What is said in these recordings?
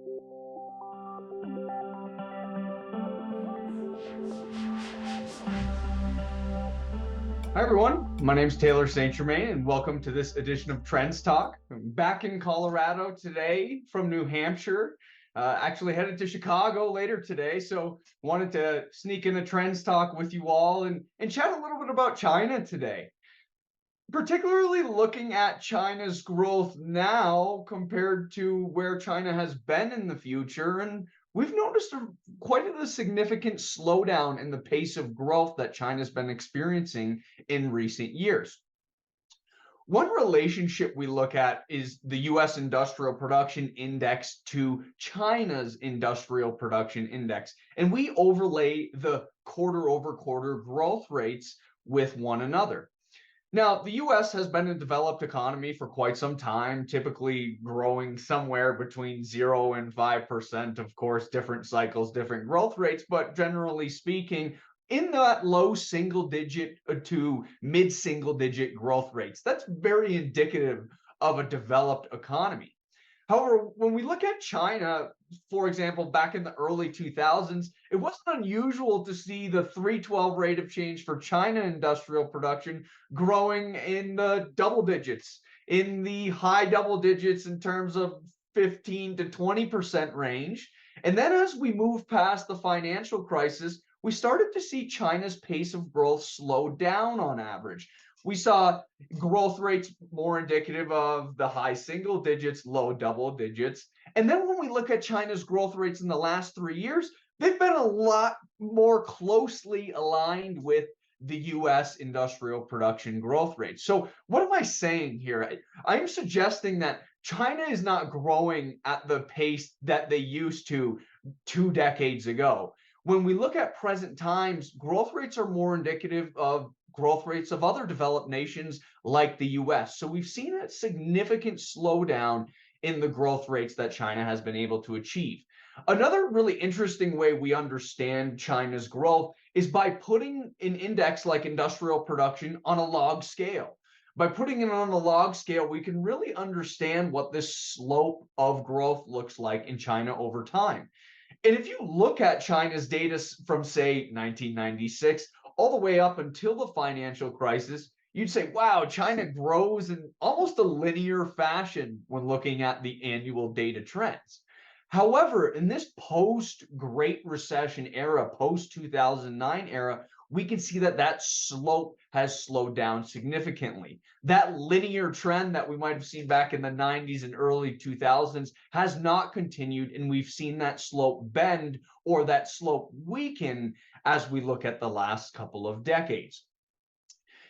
Hi, everyone. My name is Taylor St. Germain, and welcome to this edition of Trends Talk. I'm back in Colorado today from New Hampshire. Actually headed to Chicago later today, so wanted to sneak in a Trends Talk with you all and chat a little bit about China today. Particularly looking at China's growth now compared to where China has been in the future. And we've noticed quite a significant slowdown in the pace of growth that China's been experiencing in recent years. One relationship we look at is the US Industrial Production Index to China's Industrial Production Index. And we overlay the quarter over quarter growth rates with one another. Now, the US has been a developed economy for quite some time, typically growing somewhere between 0 and 5%. Of course, different cycles, different growth rates, but generally speaking, in that low single digit to mid single digit growth rates. That's very indicative of a developed economy. However, when we look at China, for example, back in the early 2000s, it wasn't unusual to see the 312 rate of change for China industrial production growing in the double digits, in the high double digits in terms of 15 to 20% range. And then as we move past the financial crisis, we started to see China's pace of growth slow down on average. We saw growth rates more indicative of the high single digits, low double digits. And then when we look at China's growth rates in the last 3 years, they've been a lot more closely aligned with the US industrial production growth rate. So, what am I saying here? I'm suggesting that China is not growing at the pace that they used to 2 decades ago. When we look at present times, growth rates are more indicative of growth rates of other developed nations like the US. So we've seen a significant slowdown in the growth rates that China has been able to achieve. Another really interesting way we understand China's growth is by putting an index like industrial production on a log scale. By putting it on a log scale, we can really understand what this slope of growth looks like in China over time. And if you look at China's data from, say, 1996 all the way up until the financial crisis, you'd say, wow, China grows in almost a linear fashion when looking at the annual data trends. However, in this post Great Recession era, post 2009 era, we can see that that slope has slowed down significantly. That linear trend that we might have seen back in the 90s and early 2000s has not continued, and we've seen that slope bend or that slope weaken as we look at the last couple of decades.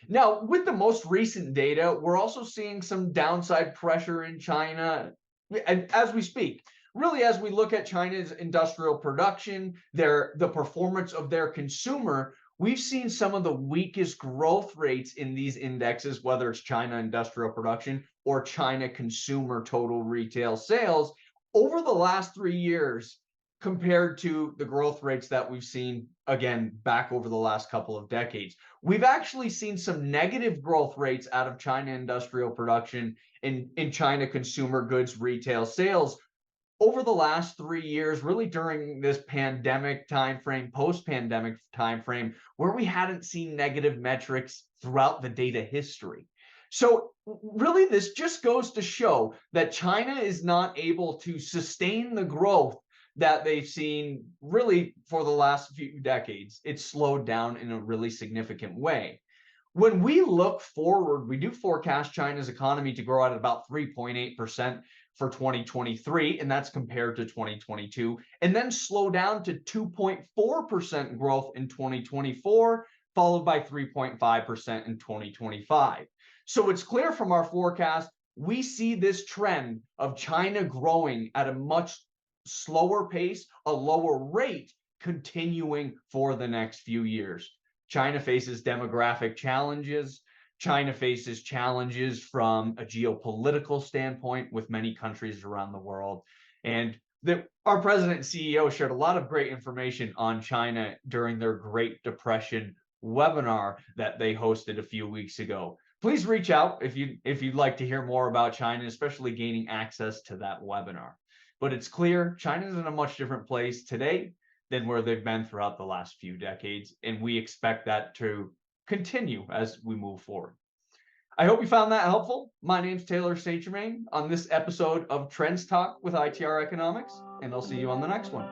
Now, with the most recent data, we're also seeing some downside pressure in China as we speak. Really, as we look at China's industrial production, the performance of their consumer, we've seen some of the weakest growth rates in these indexes, whether it's China industrial production or China consumer total retail sales over the last 3 years compared to the growth rates that we've seen, again, back over the last couple of decades. We've actually seen some negative growth rates out of China industrial production in China consumer goods retail sales over the last 3 years, really during this pandemic timeframe, post-pandemic timeframe, where we hadn't seen negative metrics throughout the data history. So really, this just goes to show that China is not able to sustain the growth that they've seen really for the last few decades. It's slowed down in a really significant way. When we look forward, we do forecast China's economy to grow at about 3.8% for 2023, and that's compared to 2022, and then slow down to 2.4% growth in 2024, followed by 3.5% in 2025. So it's clear from our forecast, we see this trend of China growing at a much slower pace, a lower rate, continuing for the next few years. China faces demographic challenges. China faces challenges from a geopolitical standpoint with many countries around the world. And our president and CEO shared a lot of great information on China during their Great Depression webinar that they hosted a few weeks ago. please reach out if you'd like to hear more about China, especially gaining access to that webinar. But it's clear China's in a much different place today than where they've been throughout the last few decades, and we expect that to continue as we move forward. I hope you found that helpful. My name's Taylor St. Germain on this episode of Trends Talk with ITR Economics, and I'll see you on the next one.